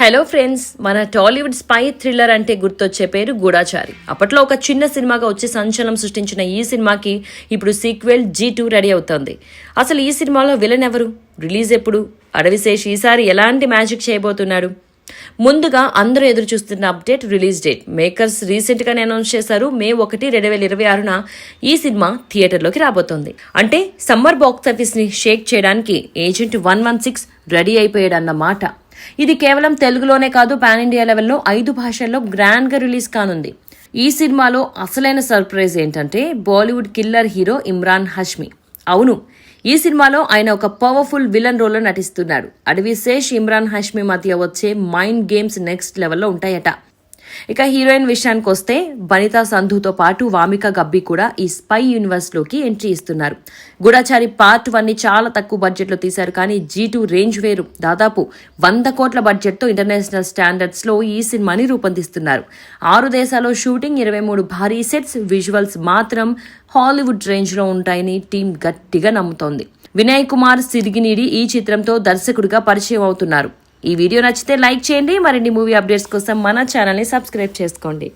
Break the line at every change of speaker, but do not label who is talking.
Hello friends, మన Tollywood spy thriller అంటే గుర్తొచ్చే పేరు గూఢాచారి. అప్పట్లో ఒక చిన్న సినిమాగా వచ్చి సంచలనం సృష్టించిన ఈ సినిమాకి ఇప్పుడు సీక్వెల్ G2 రెడీ అవుతోంది. అసలు ఈ సినిమాలో విలన్ ఎవరు, రిలీజ్ ఎప్పుడు, అడవిశేష్ ఈసారి ఎలాంటి మ్యాజిక్ చేయబోతున్నాడు? ముందుగా అందరూ ఎదురు చూస్తున్న update release date. Makers recent గానే అనౌన్స్ చేశారు. May 1, 2026న ఈ సినిమా థియేటర్లోకి రాబోతోంది. అంటే సమ్మర్ బాక్స్ ఆఫీస్ ని షేక్ చేయడానికి ఏజెంట్ 116 రెడీ అయిపోయాడన్నమాట. ఇది కేవలం తెలుగులోనే కాదు, పాన్ ఇండియా లెవెల్లో 5 భాషల్లో గ్రాండ్ గా రిలీజ్ కానుంది. ఈ సినిమాలో అసలైన సర్ప్రైజ్ ఏంటంటే బాలీవుడ్ కిల్లర్ హీరో ఇమ్రాన్ హష్మి. అవును, ఈ సినిమాలో ఆయన ఒక పవర్ఫుల్ విలన్ రోల్లో నటిస్తున్నాడు. అడవిశేష్, ఇమ్రాన్ హష్మి మధ్య వచ్చే మైండ్ గేమ్స్ నెక్స్ట్ లెవెల్లో ఉంటాయట. ఇక హీరోయిన్ విషయానికి వస్తే బనితా సంధుతో పాటు వామిక గబ్బి కూడా ఈ స్పై యూనివర్స్ లోకి ఎంట్రీ ఇస్తున్నారు. గూఢాచారి పార్ట్ 1 ని చాలా తక్కువ బడ్జెట్ లో తీశారు, కానీ G2 రేంజ్ వేరు. దాదాపు 100 కోట్ల బడ్జెట్ తో ఇంటర్నేషనల్ స్టాండర్డ్స్ లో ఈ సినిమాని రూపొందిస్తున్నారు. 6 దేశాల్లో షూటింగ్, 23 భారీ సెట్స్, విజువల్స్ మాత్రం హాలీవుడ్ రేంజ్ లో ఉంటాయని టీం గట్టిగా నమ్ముతోంది. వినయ్ కుమార్ సిరిగినీడి ఈ చిత్రంతో దర్శకుడిగా పరిచయం అవుతున్నారు. ఈ వీడియో నచ్చితే లైక్ చేయండి. మరిన్ని మూవీ అప్డేట్స్ కోసం మన ఛానల్ని సబ్స్క్రైబ్ చేసుకోండి.